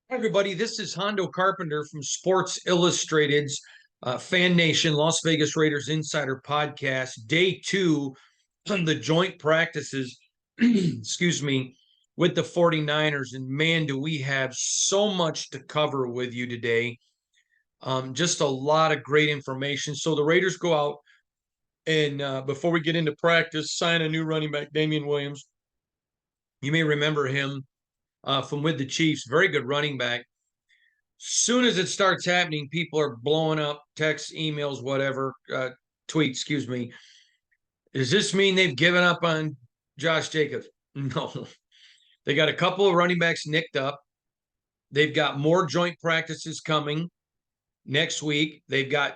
Hi, everybody. This is Hondo Carpenter from Sports Illustrated's Fan Nation Las Vegas Raiders Insider Podcast, day two on the joint practices, excuse me, with the 49ers. And man, do we have so much to cover with you today. Just a lot of great information. So the Raiders go out and before we get into practice, sign a new running back, Damian Williams. You may remember him from with the Chiefs, very good running back. Soon as it starts happening, people are blowing up texts, emails, whatever, tweets, excuse me. Does this mean they've given up on Josh Jacobs? No. They got a couple of running backs nicked up. They've got more joint practices coming next week. They've got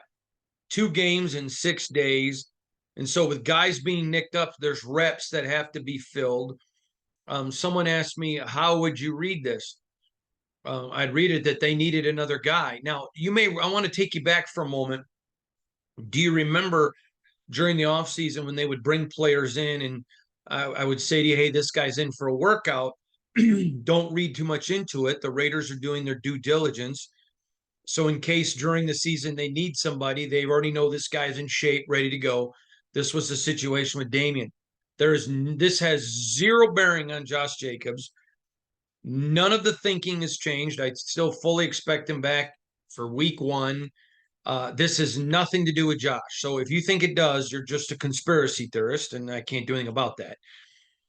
2 games in 6 days. And so, with guys being nicked up, there's reps that have to be filled. Someone asked me, how would you read this? I'd read it that they needed another guy. Now, I want to take you back for a moment. Do you remember during the offseason when they would bring players in and I would say to you, hey, this guy's in for a workout. Don't read too much into it. The Raiders are doing their due diligence. So in case during the season they need somebody, they already know this guy's in shape, ready to go. This was the situation with Damian. This has zero bearing on Josh Jacobs. None of the thinking has changed. I still fully expect him back for week one. This has nothing to do with Josh. So if you think it does, you're just a conspiracy theorist, and I can't do anything about that.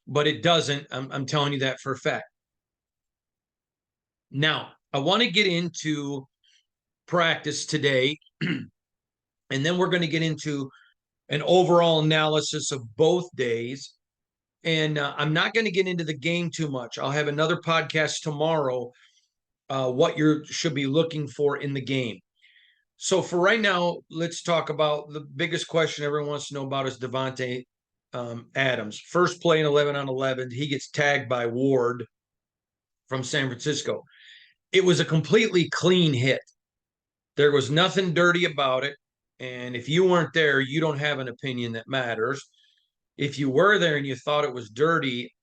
But it doesn't. I'm telling you that for a fact. Now, I want to get into practice today, and then we're going to get into an overall analysis of both days. And I'm not going to get into the game too much. I'll have another podcast tomorrow, what you should be looking for in the game. So for right now, let's talk about the biggest question everyone wants to know about is Davante Adams. First play in 11 on 11, he gets tagged by Ward from San Francisco. It was a completely clean hit. There was nothing dirty about it. And if you weren't there, you don't have an opinion that matters. If you were there and you thought it was dirty,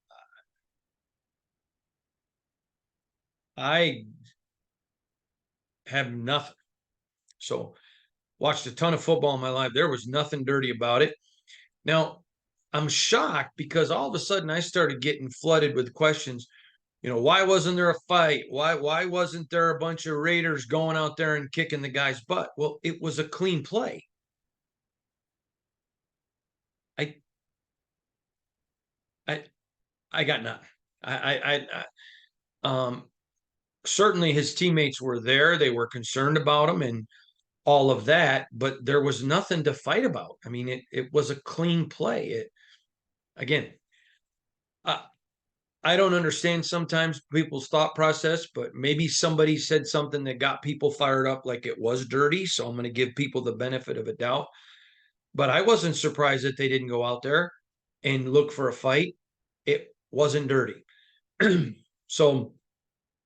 I have nothing. So watched a ton of football in my life. There was nothing dirty about it. Now, I'm shocked because all of a sudden I started getting flooded with questions. Why wasn't there a fight? Why wasn't there a bunch of Raiders going out there and kicking the guy's butt? Well, it was a clean play. I I I got nothing. Certainly his teammates were there. They were concerned about him and all of that, but there was nothing to fight about. I mean, it was a clean play. Again, I don't understand sometimes people's thought process, but maybe somebody said something that got people fired up like it was dirty. So I'm going to give people the benefit of a doubt. But I wasn't surprised that they didn't go out there and look for a fight. It wasn't dirty. So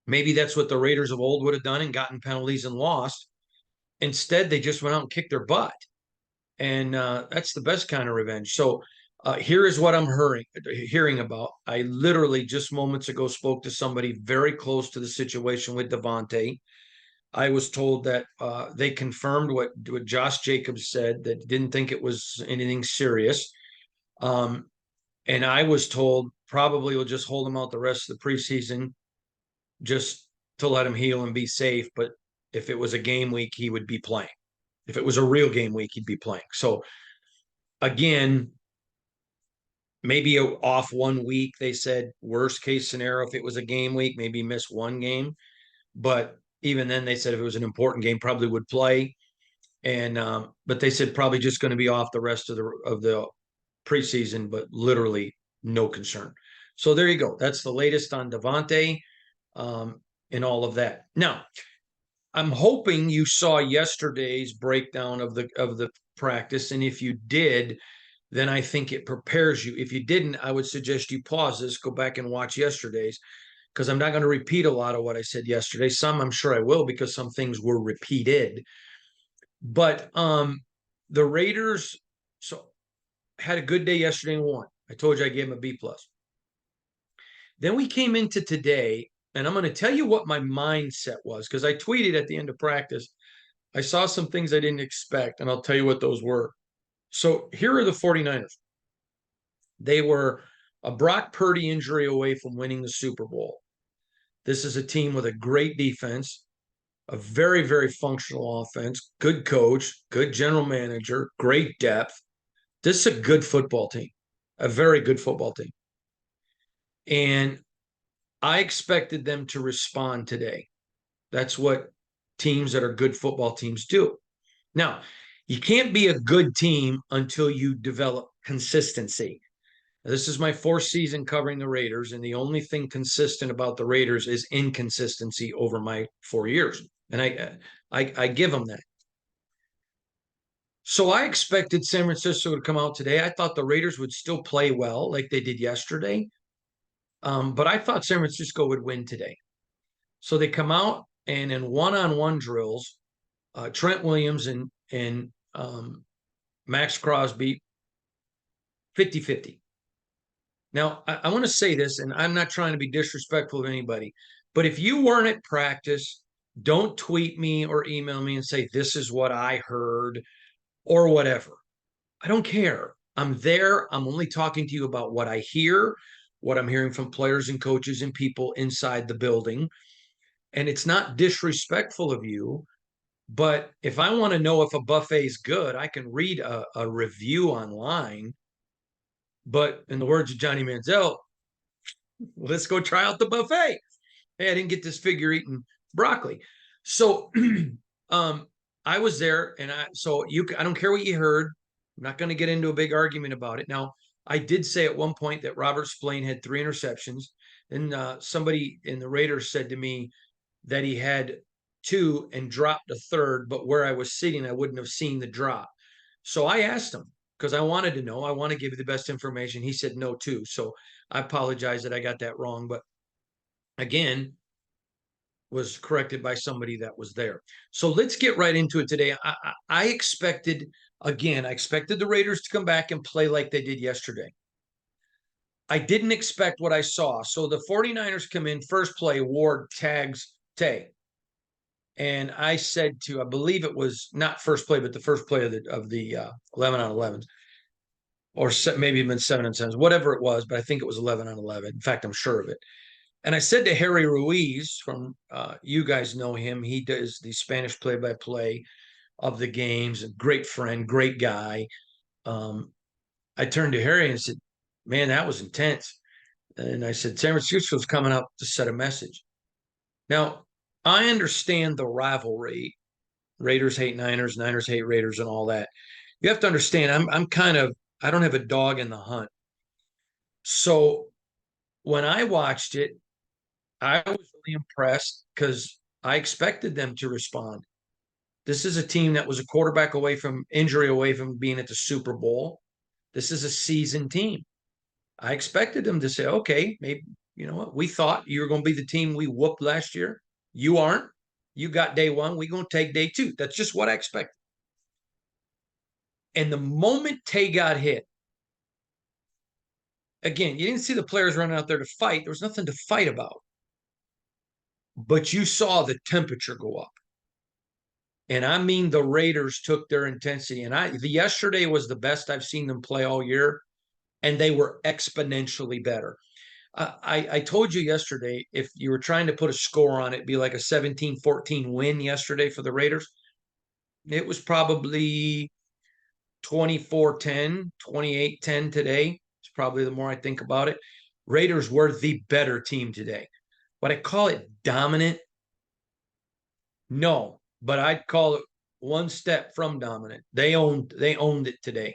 maybe that's what the Raiders of old would have done and gotten penalties and lost. Instead, they just went out and kicked their butt. And that's the best kind of revenge. So here is what I'm hearing about. I literally just moments ago spoke to somebody very close to the situation with Davante. I was told that they confirmed what Josh Jacobs said, that didn't think it was anything serious. And I was told probably we'll just hold him out the rest of the preseason just to let him heal and be safe. But if it was a game week, he would be playing. If it was a real game week, he'd be playing. So again, maybe off 1 week. They said worst case scenario, if it was a game week, maybe miss one game. But even then, they said if it was an important game, probably would play. And but they said probably just going to be off the rest of the preseason, but literally no concern. So there you go. That's the latest on Davante and all of that. Now, I'm hoping you saw yesterday's breakdown of the practice, and if you did, then I think it prepares you. If you didn't, I would suggest you pause this, go back and watch yesterday's, because I'm not going to repeat a lot of what I said yesterday. Some I'm sure I will, because some things were repeated. But the Raiders had a good day yesterday and won. I told you I gave them a B plus. Then we came into today, And I'm going to tell you what my mindset was because I tweeted at the end of practice. I saw some things I didn't expect, and I'll tell you what those were. So here are the 49ers. They were a Brock Purdy injury away from winning the Super Bowl. This is a team with a great defense, a very, very functional offense, good coach, good general manager, great depth. This is a good football team, a very good football team. And I expected them to respond today. That's what teams that are good football teams do. Now, you can't be a good team until you develop consistency. This is my fourth season covering the Raiders, and the only thing consistent about the Raiders is inconsistency over my 4 years. And I give them that. So I expected San Francisco to come out today. I thought the Raiders would still play well like they did yesterday. But I thought San Francisco would win today. So they come out and in one-on-one drills, Trent Williams and Max Crosby 50-50. Now, I want to say this, and I'm not trying to be disrespectful of anybody, but if you weren't at practice, don't tweet me or email me and say, this is what I heard or whatever. I don't care. I'm there. I'm only talking to you about what I hear, what I'm hearing from players and coaches and people inside the building. And it's not disrespectful of you, but if I want to know if a buffet is good, I can read a review online. But in the words of Johnny Manziel, let's go try out the buffet. Hey, I didn't get this figure eating broccoli. So I was there, and I don't care what you heard. I'm not going to get into a big argument about it. Now, I did say at one point that Robert Spillane had 3 interceptions. And somebody in the Raiders said to me that he had 2 and dropped a third, but where I was sitting, I wouldn't have seen the drop. So I asked him because I wanted to know. I want to give you the best information. He said no, too. So I apologize that I got that wrong. But again, was corrected by somebody that was there. So let's get right into it today. I expected the Raiders to come back and play like they did yesterday. I didn't expect what I saw. So the 49ers come in, first play, Ward tags Tay. And I said I believe it was not first play, but the first play of the 11 on 11s, or maybe even 7 on 7s, whatever it was, but I think it was 11 on 11. In fact, I'm sure of it. And I said to Harry Ruiz, from you guys know him, he does the Spanish play-by-play of the games, a great friend, great guy. I turned to Harry and said, man, that was intense. And I said, San Francisco's coming up to set a message. Now, I understand the rivalry. Raiders hate Niners, Niners hate Raiders, and all that. You have to understand, I don't have a dog in the hunt. So when I watched it, I was really impressed because I expected them to respond. This is a team that was a quarterback injury away from being at the Super Bowl. This is a seasoned team. I expected them to say, okay, maybe, you know what? We thought you were going to be the team we whooped last year. You aren't. You got day one. We're going to take day two. That's just what I expected. And the moment Tay got hit, again, you didn't see the players running out there to fight. There was nothing to fight about. But you saw the temperature go up. And I mean, the Raiders took their intensity. And yesterday was the best I've seen them play all year. And they were exponentially better. I told you yesterday, if you were trying to put a score on it, it'd be like a 17-14 win yesterday for the Raiders. It was probably 24-10, 28-10 today. It's probably the more I think about it. Raiders were the better team today. Would I call it dominant? No, but I'd call it one step from dominant. They owned it today.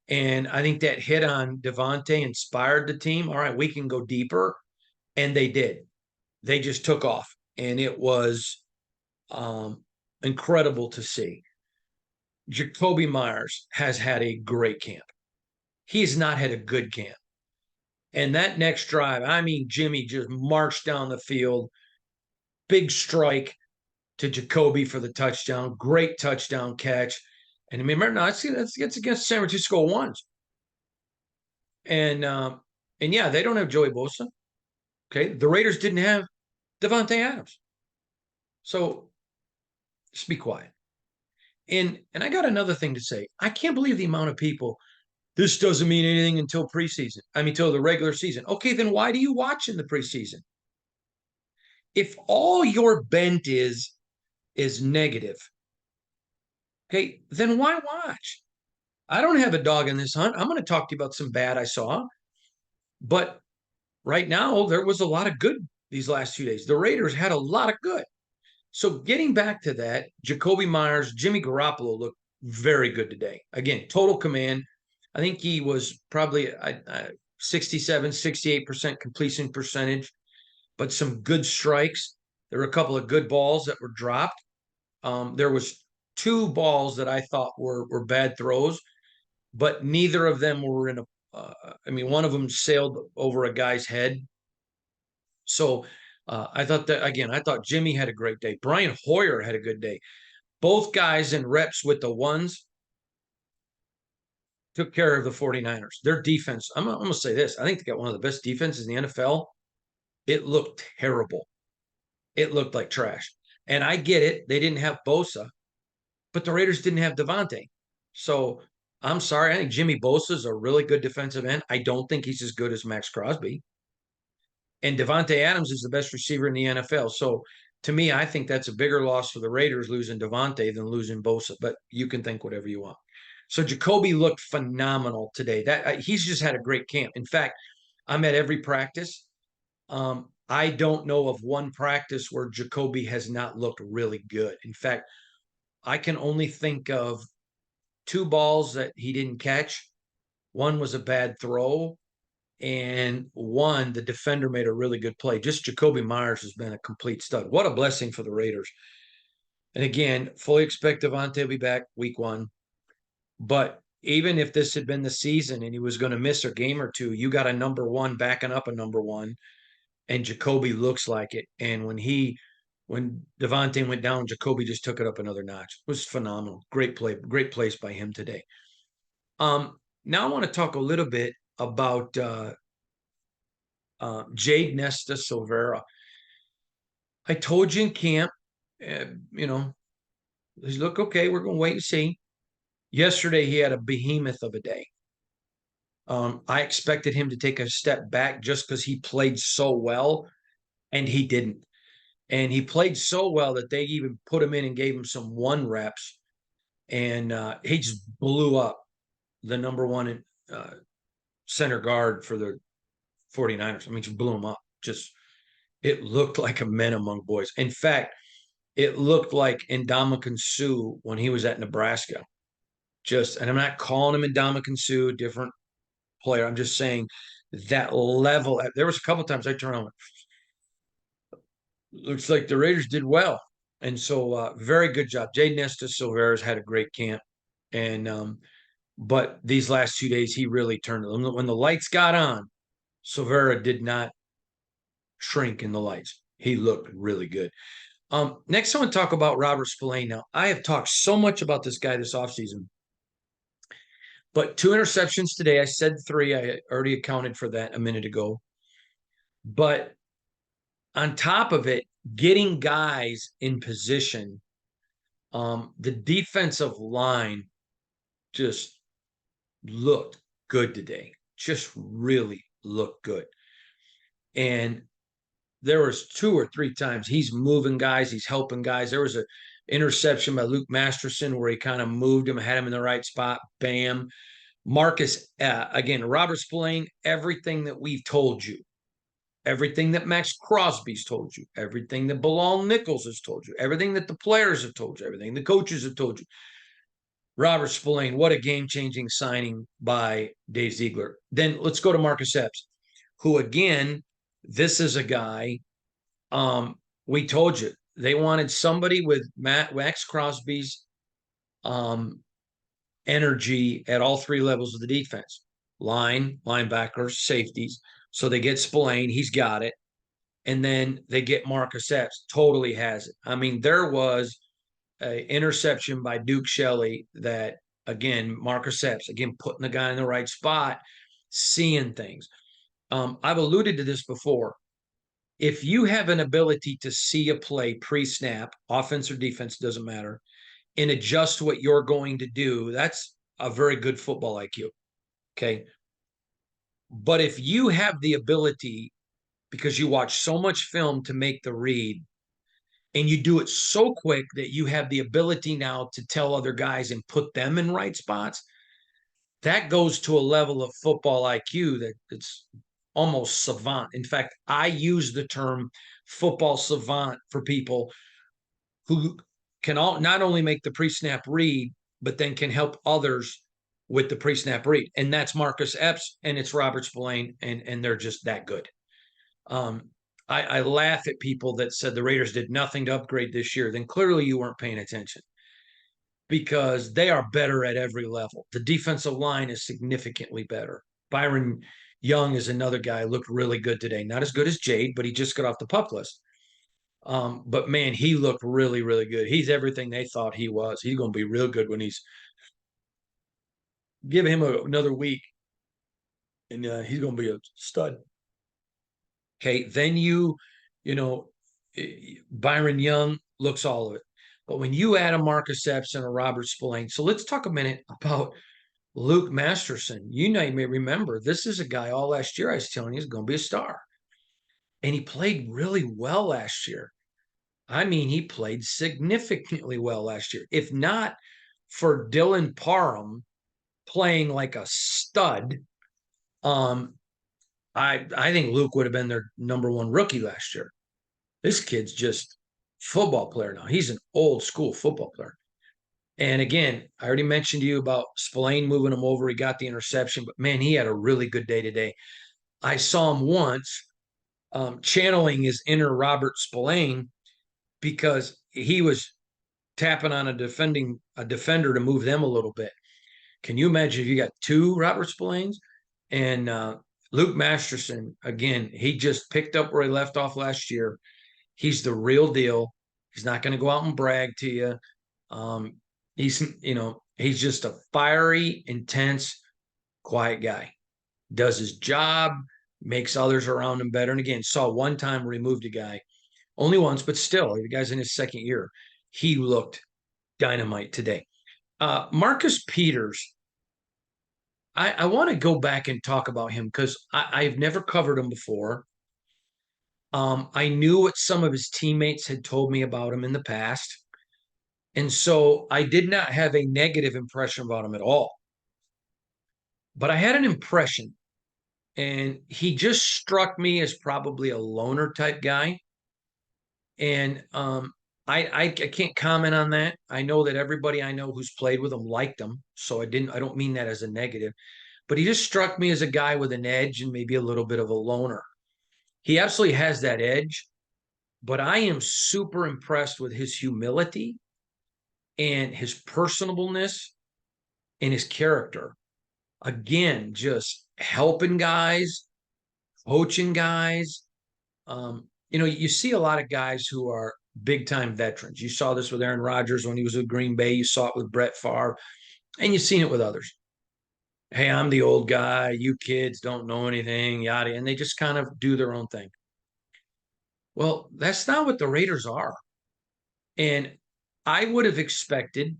And I think that hit on Devontae inspired the team. All right, we can go deeper. And they did. They just took off. And it was incredible to see. Jacoby Myers has had a great camp. He's not had a good camp. And that next drive, I mean, Jimmy just marched down the field. Big strike to Jacoby for the touchdown. Great touchdown catch. And remember, now that's against San Francisco once. And yeah, they don't have Joey Bosa. Okay. The Raiders didn't have Devontae Adams. So just be quiet. And I got another thing to say. I can't believe the amount of people. This doesn't mean anything until preseason. I mean, until the regular season. Okay, then why do you watch in the preseason? If all your bent is negative, okay, then why watch? I don't have a dog in this hunt. I'm going to talk to you about some bad I saw, but right now there was a lot of good these last few days. The Raiders had a lot of good. So getting back to that, Jacoby Myers, Jimmy Garoppolo looked very good today. Again, total command. I think he was probably 67, 68% completion percentage, but some good strikes. There were a couple of good balls that were dropped. There was two balls that I thought were bad throws, but neither of them were in a. I mean, one of them sailed over a guy's head. So I thought that again. I thought Jimmy had a great day. Brian Hoyer had a good day. Both guys in reps with the ones took care of the 49ers. Their defense. I'm going to say this. I think they got one of the best defenses in the NFL. It looked terrible. It looked like trash. And I get it. They didn't have Bosa, but the Raiders didn't have Devontae. So I'm sorry. I think Jimmy Bosa is a really good defensive end. I don't think he's as good as Max Crosby. And Devontae Adams is the best receiver in the NFL. So to me, I think that's a bigger loss for the Raiders losing Devontae than losing Bosa. But you can think whatever you want. So Jacoby looked phenomenal today. That he's just had a great camp. In fact, I'm at every practice. I don't know of one practice where Jacoby has not looked really good. In fact, I can only think of two balls that he didn't catch. One was a bad throw, and one, the defender made a really good play. Just Jacoby Myers has been a complete stud. What a blessing for the Raiders. And again, fully expect Devontae to be back week one. But even if this had been the season and he was going to miss a game or two, you got a number one backing up a number one, and Jacoby looks like it. And when Devontae went down, Jacoby just took it up another notch. It was phenomenal. Great play, great place by him today. Now I want to talk a little bit about Jade Nesta Silvera. I told you in camp, you know, he's look okay. We're going to wait and see. Yesterday he had a behemoth of a day. I expected him to take a step back just because he played so well, and he didn't. And he played so well that they even put him in and gave him some one reps, and he just blew up the number one center guard for the 49ers. I mean, just blew him up. Just it looked like a men among boys. In fact, it looked like Ndamukong Suh when he was at Nebraska. Just, and I'm not calling him Ndamukong Suh, different player. I'm just saying that level. There was a couple of times I turned on. Looks like the Raiders did well, and so very good job. Jay Nesta Silvera's had a great camp, and but these last 2 days he really turned it. When the lights got on, Silvera did not shrink in the lights. He looked really good. Next, I want to talk about Robert Spillane. Now, I have talked so much about this guy this offseason, but 2 interceptions today. I said 3. I already accounted for that a minute ago. But on top of it, getting guys in position, the defensive line just looked good today. Just really looked good. And there was 2 or 3 times he's moving guys, he's helping guys. There was an interception by Luke Masterson where he kind of moved him, had him in the right spot. Bam. Marcus, again, Robert Spillane, everything that we've told you, everything that Max Crosby's told you, everything that Bilal Nichols has told you, everything that the players have told you, everything the coaches have told you. Robert Spillane, what a game-changing signing by Dave Ziegler. Then let's go to Marcus Epps, who, again, this is a guy, we told you, they wanted somebody with Max Crosby's energy at all 3 levels of the defense. Line, linebackers, safeties. So they get Spillane, he's got it. And then they get Marcus Epps, totally has it. I mean, there was an interception by Duke Shelley that, again, Marcus Epps, again, putting the guy in the right spot, seeing things. I've alluded to this before. If you have an ability to see a play pre-snap, offense or defense, doesn't matter, and adjust what you're going to do, that's a very good football IQ. Okay. But if you have the ability, because you watch so much film to make the read, and you do it so quick that you have the ability now to tell other guys and put them in right spots, that goes to a level of football IQ that it's almost savant. In fact, I use the term football savant for people who can not only make the pre-snap read, but then can help others with the pre-snap read. And that's Marcus Epps and it's Robert Spillane, and they're just that good. Um, I laugh at people that said the Raiders did nothing to upgrade this year. Then clearly you weren't paying attention because they are better at every level. The defensive line is significantly better. Byron Young is another guy who looked really good today. Not as good as Jade, but he just got off the pup list. But man, he looked really, really good. He's everything they thought he was. He's going to be real good when he's give him another week, and he's going to be a stud. Okay, then you know, Byron Young looks all of it. But when you add a Marcus Epps and a Robert Spillane, so let's talk a minute about Luke Masterson. You may remember this is a guy all last year I was telling you is going to be a star, and he played really well last year. I mean, he played significantly well last year. If not for Dylan Parham playing like a stud, um, I think Luke would have been their number one rookie last year. This kid's just football player now. He's an old school football player. And again, I already mentioned to you about Spillane moving him over. He got the interception, but man, he had a really good day today. I saw him once channeling his inner Robert Spillane because he was tapping on a defender to move them a little bit. Can you imagine if you got two Robert Spillanes? And Luke Masterson, again, he just picked up where he left off last year. He's the real deal. He's not going to go out and brag to you. He's just a fiery, intense, quiet guy. Does his job, makes others around him better. And again, saw one time removed a guy, only once, but still, the guy's in his second year. He looked dynamite today. Marcus Peters, I want to go back and talk about him because I've never covered him before. I knew what some of his teammates had told me about him in the past. And so I did not have a negative impression about him at all. But I had an impression, and he just struck me as probably a loner type guy. And I can't comment on that. I know that everybody I know who's played with him liked him. So I don't mean that as a negative. But he just struck me as a guy with an edge and maybe a little bit of a loner. He absolutely has that edge, but I am super impressed with his humility and his personableness and his character. Again, just helping guys, coaching guys. You see a lot of guys who are big time veterans. You saw this with Aaron Rodgers when he was with Green Bay. You saw it with Brett Favre, and you've seen it with others. Hey, I'm the old guy. You kids don't know anything, yada. And they just kind of do their own thing. Well, that's not what the Raiders are. And I would have expected,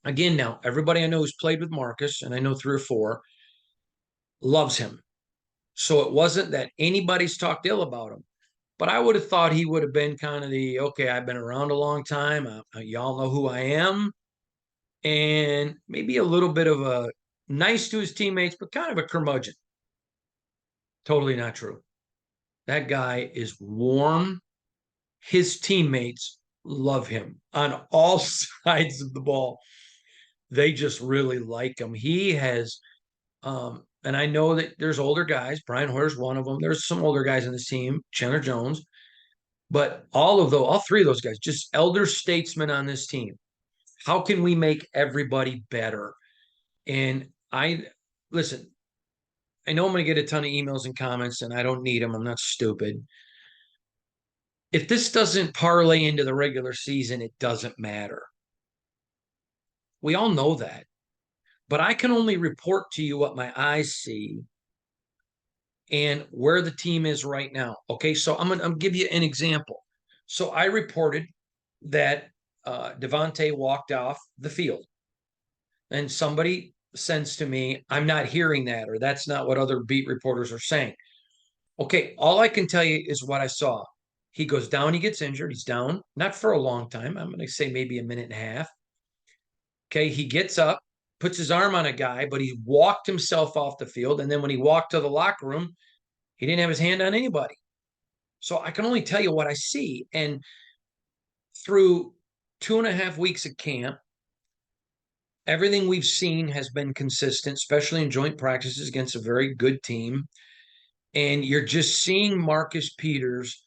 again, now, everybody I know who's played with Marcus, and I know three or four, loves him. So it wasn't that anybody's talked ill about him. But I would have thought he would have been kind of okay, I've been around a long time. Y'all know who I am. And maybe a little bit of a nice to his teammates, but kind of a curmudgeon. Totally not true. That guy is warm. His teammates love him on all sides of the ball. They just really like him. He has, and I know that there's older guys. Brian Hoyer's one of them. There's some older guys in this team, Chandler Jones, but all three of those guys, just elder statesmen on this team. How can we make everybody better? And listen, I know I'm going to get a ton of emails and comments, and I don't need them. I'm not stupid. If this doesn't parlay into the regular season, it doesn't matter. We all know that. But I can only report to you what my eyes see. and where the team is right now. Okay, so I'm gonna give you an example. So I reported that Devontae walked off the field, and somebody sends to me, "I'm not hearing that," or "That's not what other beat reporters are saying." Okay, all I can tell you is what I saw. He goes down, he gets injured, he's down, not for a long time. I'm going to say maybe a minute and a half. Okay, he gets up, puts his arm on a guy, but he walked himself off the field. And then when he walked to the locker room, he didn't have his hand on anybody. So I can only tell you what I see. And through 2.5 weeks of camp, everything we've seen has been consistent, especially in joint practices against a very good team. And you're just seeing Marcus Peters.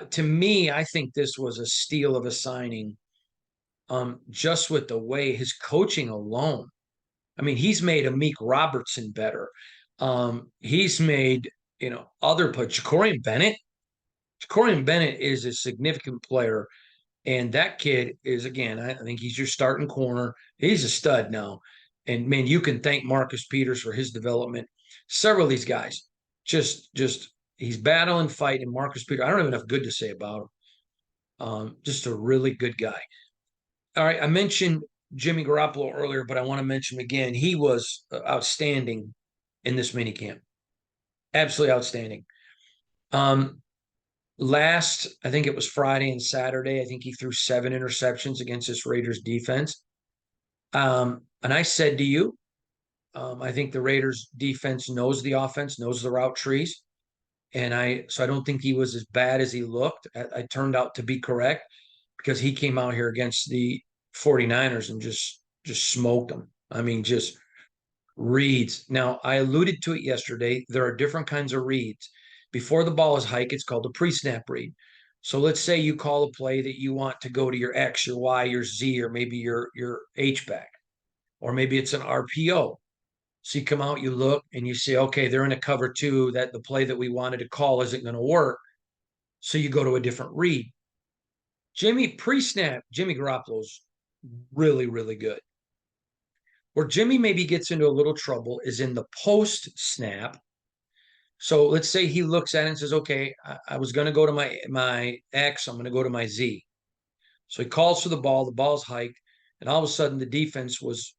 To me, I think this was a steal of a signing, just with the way his coaching alone. I mean, he's made Amik Robertson better. He's made, other players. Jacorian Bennett. Jacorian Bennett is a significant player. And that kid is, again, I think he's your starting corner. He's a stud now. And man, you can thank Marcus Peters for his development. Several of these guys, just he's battling, fighting. Marcus Peters, I don't have enough good to say about him. Just a really good guy. All right, I mentioned Jimmy Garoppolo earlier, but I want to mention him again. He was outstanding in this minicamp. Absolutely outstanding. I think it was Friday and Saturday, I think he threw 7 interceptions against this Raiders defense. And I said to you, I think the Raiders defense knows the offense, knows the route trees. So I don't think he was as bad as he looked. I turned out to be correct because he came out here against the 49ers and just smoked them. I mean, just reads. Now, I alluded to it yesterday. There are different kinds of reads. Before the ball is hiked, it's called a pre-snap read. So let's say you call a play that you want to go to your X, your Y, your Z, or maybe your H back, or maybe it's an RPO. So you come out, you look, and you say, okay, they're in a cover two, that the play that we wanted to call isn't going to work. So you go to a different read. Pre-snap, Jimmy Garoppolo's really, really good. Where Jimmy maybe gets into a little trouble is in the post snap. So let's say he looks at it and says, okay, I was going to go to my X, I'm going to go to my Z. So he calls for the ball's hiked, and all of a sudden the defense was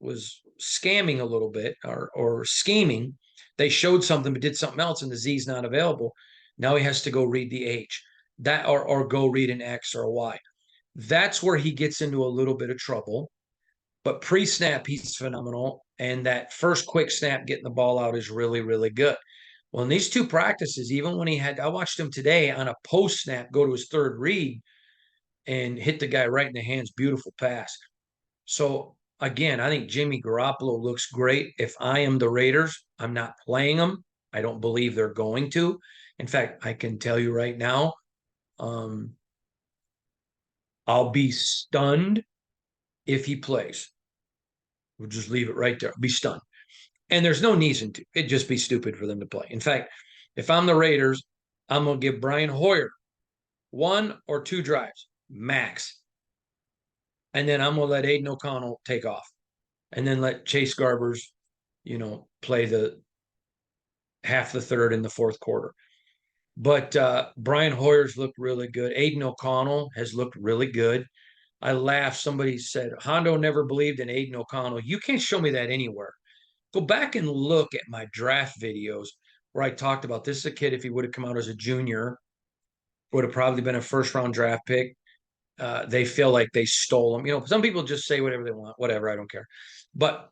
scamming a little bit or scheming. They showed something but did something else, and the Z's not available. Now he has to go read the H, that or go read an X or a Y. That's where he gets into a little bit of trouble. But pre-snap, he's phenomenal. And that first quick snap, getting the ball out, is really, really good. Well, in these two practices, even when I watched him today on a post snap go to his third read and hit the guy right in the hands. Beautiful pass. So again, I think Jimmy Garoppolo looks great. If I am the Raiders, I'm not playing him. I don't believe they're going to. In fact, I can tell you right now, I'll be stunned if he plays. We'll just leave it right there. I'll be stunned. And there's no reason to. It'd just be stupid for them to play. In fact, if I'm the Raiders, I'm going to give Brian Hoyer 1 or 2 drives, max. And then I'm going to let Aiden O'Connell take off. And then let Chase Garbers, play the half the third in the fourth quarter. But Brian Hoyer's looked really good. Aiden O'Connell has looked really good. I laughed. Somebody said, Hondo never believed in Aiden O'Connell. You can't show me that anywhere. Go back and look at my draft videos where I talked about this. Is a kid, if he would have come out as a junior, would have probably been a first-round draft pick. They feel like they stole him. Some people just say whatever they want. Whatever, I don't care. But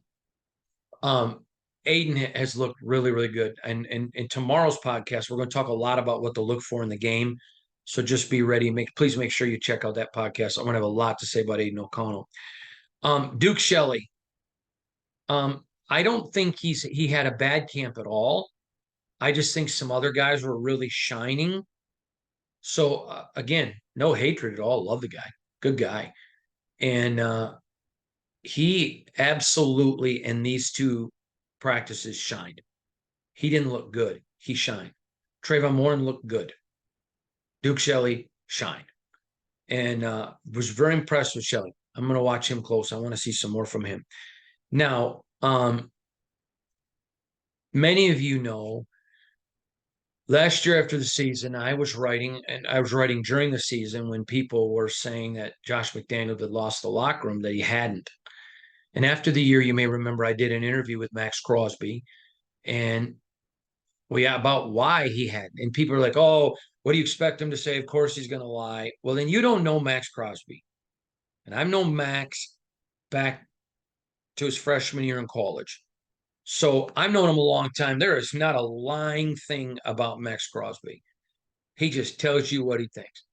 Aiden has looked really, really good. And in tomorrow's podcast, we're going to talk a lot about what to look for in the game. So just be ready. Please make sure you check out that podcast. I'm going to have a lot to say about Aiden O'Connell. Duke Shelley. I don't think he had a bad camp at all. I just think some other guys were really shining. So again, no hatred at all. Love the guy. Good guy. And he absolutely, in these two practices, shined. He didn't look good. He shined. Trayvon Warren looked good. Duke Shelley shined. And was very impressed with Shelley. I'm going to watch him close. I want to see some more from him. Now, many of you know Last year after the season, I was writing, and I was writing during the season when people were saying that Josh McDaniel had lost the locker room, that he hadn't. And after the year, you may remember I did an interview with Max Crosby, and we about why he hadn't. And people are like, "Oh, what do you expect him to say? Of course he's going to lie." Well, then you don't know Max Crosby, and I've known Max back to his freshman year in college. So I've known him a long time. There is not a lying thing about Max Crosby. He just tells you what he thinks.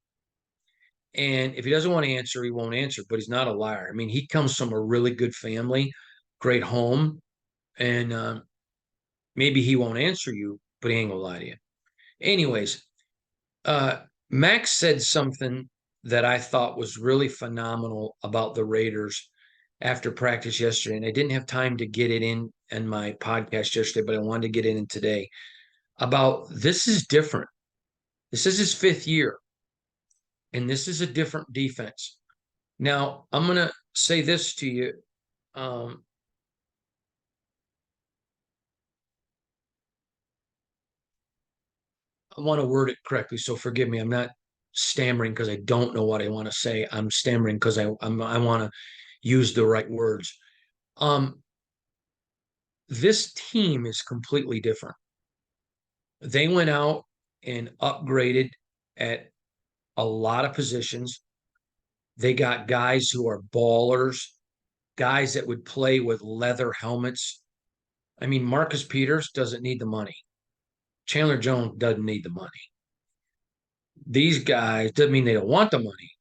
And if he doesn't want to answer, he won't answer, but he's not a liar. I mean, he comes from a really good family, great home, and maybe he won't answer you, but he ain't gonna lie to you. Anyways, Max said something that I thought was really phenomenal about the Raiders after practice yesterday, and I didn't have time to get it in my podcast yesterday, but I wanted to get it in today about this is different. This is his fifth year, and this is a different defense. Now, I'm going to say this to you. Um, I want to word it correctly, so forgive me. I'm not stammering because I don't know what I want to say. I'm stammering because I want to use the right words. Um, this team is completely different. They went out and upgraded at a lot of positions. They got guys who are ballers, guys that would play with leather helmets. I mean, Marcus Peters doesn't need the money. Chandler Jones doesn't need the money. These guys doesn't mean they don't want the money.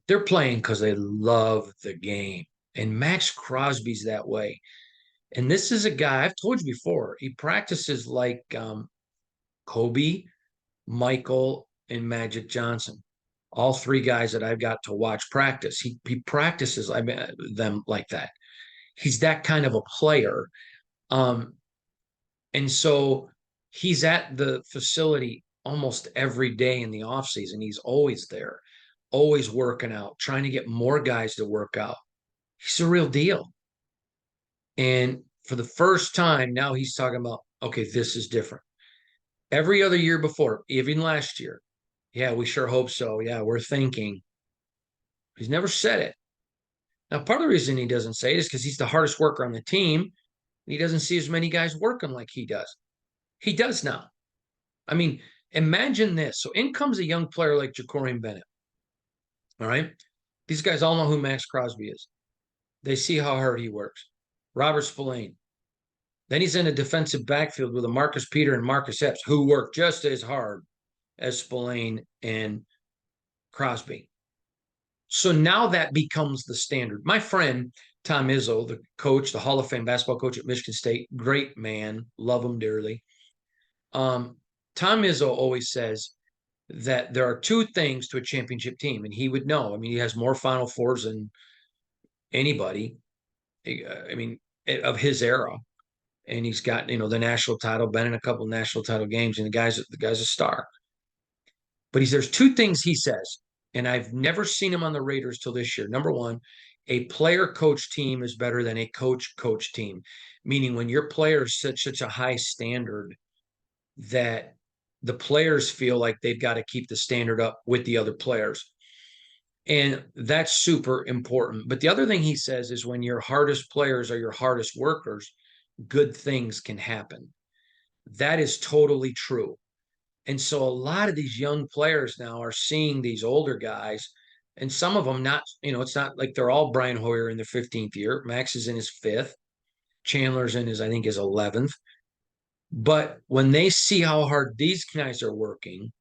They're playing because they love the game. And Max Crosby's that way. And this is a guy, I've told you before, he practices like Kobe, Michael, and Magic Johnson. All three guys that I've got to watch practice. He practices them like that. He's that kind of a player. Um, and so he's at the facility almost every day in the offseason. He's always there, always working out, trying to get more guys to work out. He's a real deal. And for the first time, now he's talking about, okay, this is different. Every other year before, even last year, yeah, we sure hope so. Yeah, we're thinking. He's never said it. Now, part of the reason he doesn't say it is because he's the hardest worker on the team. He doesn't see as many guys working like he does. He does now. I mean, imagine this. So in comes a young player like Jacorian Bennett. All right. These guys all know who Max Crosby is. They see how hard he works. Robert Spillane. Then he's in a defensive backfield with a Marcus Peter and Marcus Epps, who work just as hard as Spillane and Crosby. So now that becomes the standard. My friend, Tom Izzo, the coach, the Hall of Fame basketball coach at Michigan State, great man, love him dearly. Um, Tom Izzo always says that there are two things to a championship team, and he would know. I mean, he has more Final Fours than anybody. I mean, of his era, and he's got the national title, been in a couple of national title games, and the guy's a star. But there's two things he says, and I've never seen him on the Raiders till this year. Number one, a player coach team is better than a coach team, meaning when your players set such a high standard that the players feel like they've got to keep the standard up with the other players. And that's super important. But the other thing he says is when your hardest players are your hardest workers, good things can happen. That is totally true. And so a lot of these young players now are seeing these older guys, and some of them not, it's not like they're all Brian Hoyer in their 15th year. Max is in his fifth. Chandler's in I think, his 11th. But when they see how hard these guys are working,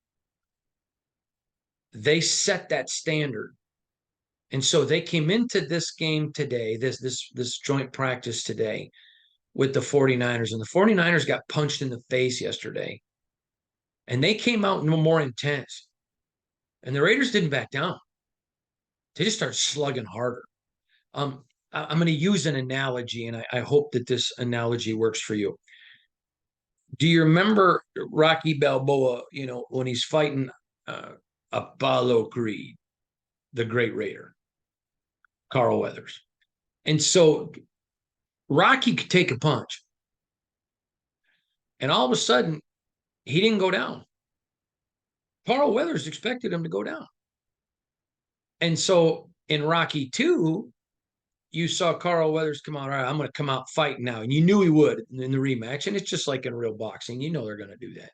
they set that standard. And so they came into this game today, this joint practice today with the 49ers, and the 49ers got punched in the face yesterday. And they came out more intense. And the Raiders didn't back down. They just started slugging harder. I'm going to use an analogy, and I hope that this analogy works for you. Do you remember Rocky Balboa, when he's fighting Apollo Creed, the great raider, Carl Weathers? And so Rocky could take a punch, and all of a sudden, He didn't go down. Carl Weathers expected him to go down. And so in Rocky 2, you saw Carl Weathers come out, all right, I'm going to come out fighting now. And you knew he would in the rematch. And it's just like in real boxing. You know they're going to do that.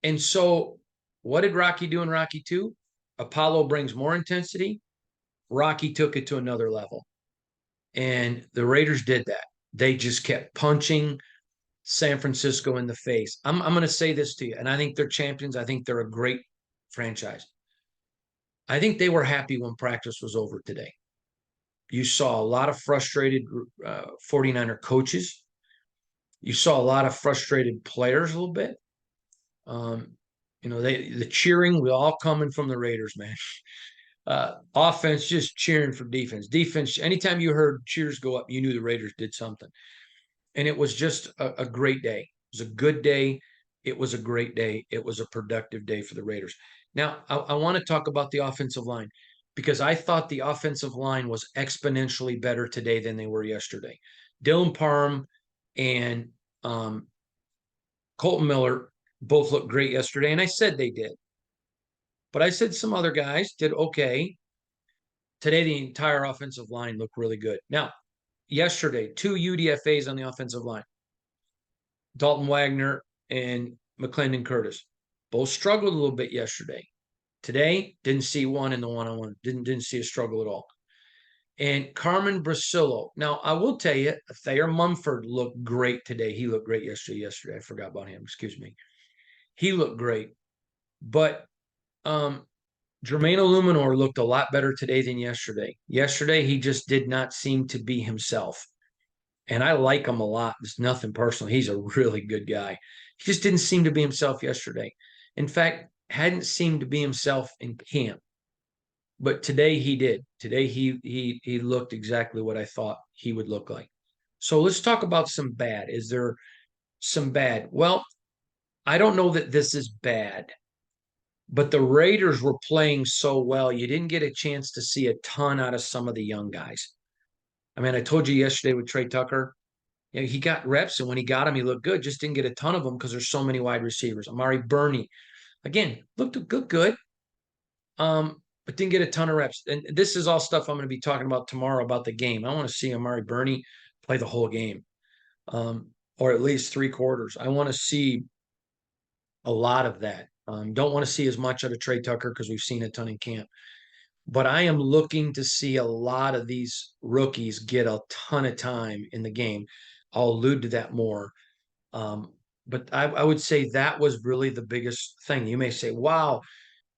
And so what did Rocky do in Rocky 2? Apollo brings more intensity. Rocky took it to another level. And the Raiders did that. They just kept punching San Francisco in the face. I'm going to say this to you, and I think they're champions. I think they're a great franchise. I think they were happy when practice was over today. You saw a lot of frustrated 49er coaches. You saw a lot of frustrated players a little bit. The cheering, we all coming from the Raiders, man. Offense just cheering for defense. Defense, anytime you heard cheers go up, you knew the Raiders did something. And it was just a great day. It was a good day. It was a great day. It was a productive day for the Raiders. Now, I want to talk about the offensive line because I thought the offensive line was exponentially better today than they were yesterday. Dylan Parham and Colton Miller both looked great yesterday, and I said they did. But I said some other guys did okay. Today, the entire offensive line looked really good. Now, yesterday, 2 UDFAs on the offensive line. Dalton Wagner and McClendon Curtis both struggled a little bit yesterday. Today, didn't see one in the one-on-one. Didn't see a struggle at all. And Carmen Brasillo. Now, I will tell you, Thayer Mumford looked great today. He looked great yesterday. I forgot about him. Excuse me. He looked great. But Jermaine Illuminor looked a lot better today than yesterday. Yesterday, he just did not seem to be himself. And I like him a lot. It's nothing personal. He's a really good guy. He just didn't seem to be himself yesterday. In fact, hadn't seemed to be himself in camp. But today he did. Today he looked exactly what I thought he would look like. So let's talk about some bad. Is there some bad? Well, I don't know that this is bad, but the Raiders were playing so well, you didn't get a chance to see a ton out of some of the young guys. I mean, I told you yesterday with Trey Tucker, he got reps, and when he got them, he looked good. Just didn't get a ton of them because there's so many wide receivers. Amari Burney, again, looked good, but didn't get a ton of reps. And this is all stuff I'm going to be talking about tomorrow about the game. I want to see Amari Burney play the whole game, or at least 3/4. I want to see a lot of that. Don't want to see as much out of Trey Tucker because we've seen a ton in camp. But I am looking to see a lot of these rookies get a ton of time in the game. I'll allude to that more. But I would say that was really the biggest thing. You may say, wow,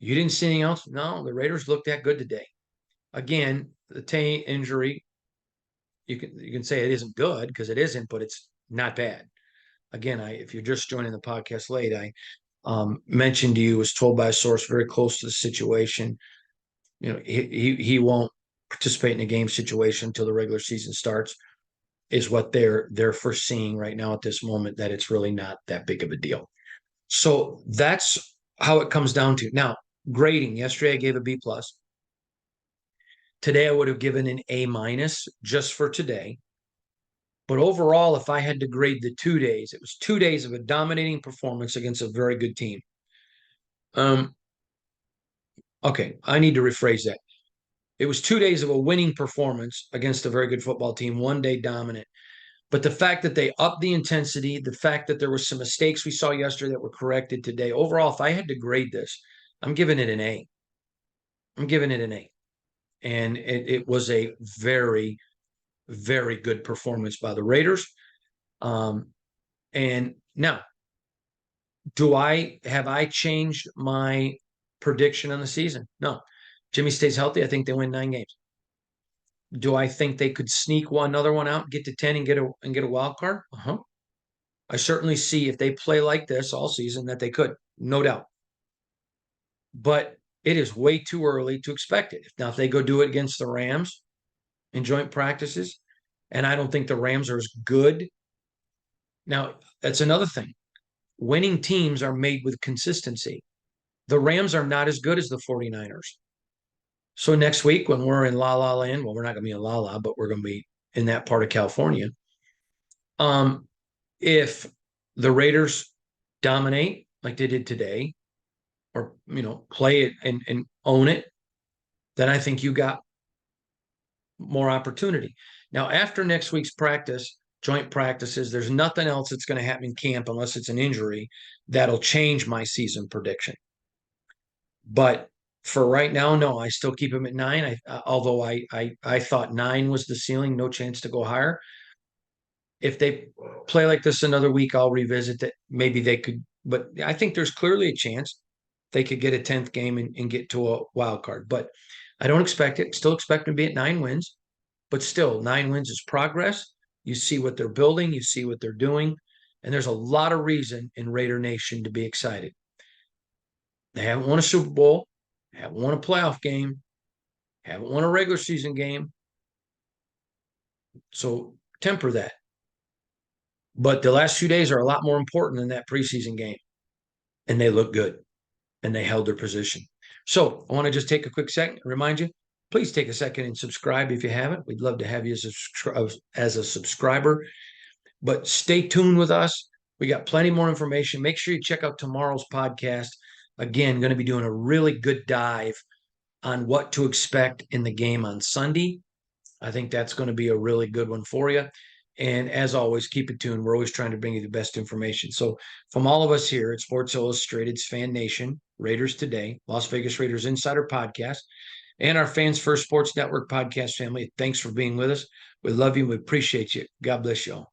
you didn't see anything else? No, the Raiders looked that good today. Again, the Tay injury, you can say it isn't good because it isn't, but it's not bad. Again, if you're just joining the podcast late, I mentioned to you, was told by a source very close to the situation, he won't participate in a game situation until the regular season starts, is what they're foreseeing right now at this moment, that it's really not that big of a deal. So that's how it comes down to. Now, grading. Yesterday I gave a B+. Today I would have given an A- just for today. But overall, if I had to grade the 2 days, it was 2 days of a dominating performance against a very good team. Okay, I need to rephrase that. It was 2 days of a winning performance against a very good football team, 1 day dominant. But the fact that they upped the intensity, the fact that there were some mistakes we saw yesterday that were corrected today, overall, if I had to grade this, I'm giving it an A. I'm giving it an A. And it was a very, very good performance by the Raiders. And now, have I changed my prediction on the season? No. Jimmy stays healthy. I think they win 9 games. Do I think they could sneak another one out, get to 10 and get a wild card? Uh-huh. I certainly see, if they play like this all season, that they could, no doubt. But it is way too early to expect it. Now, if they go do it against the Rams in joint practices, and I don't think the Rams are as good. Now, that's another thing. Winning teams are made with consistency. The Rams are not as good as the 49ers. So next week, when we're in La La Land, well, we're not going to be in La La, but we're going to be in that part of California. If the Raiders dominate like they did today, or play it and own it, then I think you got more opportunity. Now, after next week's practice, joint practices, there's nothing else that's going to happen in camp unless it's an injury that'll change my season prediction. But for right now, no, I still keep him at 9. Although I thought 9 was the ceiling, no chance to go higher. If they play like this another week, I'll revisit that. Maybe they could, but I think there's clearly a chance they could get a 10th game and get to a wild card. But I don't expect it. Still expect them to be at 9 wins, but still 9 wins is progress. You see what they're building, you see what they're doing, and there's a lot of reason in Raider Nation to be excited. They haven't won a Super Bowl, haven't won a playoff game, haven't won a regular season game. So temper that. But the last few days are a lot more important than that preseason game. And they look good and they held their position. So I want to just take a quick second and remind you, please take a second and subscribe if you haven't. We'd love to have you as a subscriber. But stay tuned with us. We got plenty more information. Make sure you check out tomorrow's podcast. Again, going to be doing a really good dive on what to expect in the game on Sunday. I think that's going to be a really good one for you. And as always, keep it tuned. We're always trying to bring you the best information. So from all of us here at Sports Illustrated's Fan Nation, Raiders Today, Las Vegas Raiders Insider Podcast, and our Fans First Sports Network podcast family, thanks for being with us. We love you. We appreciate you. God bless you all.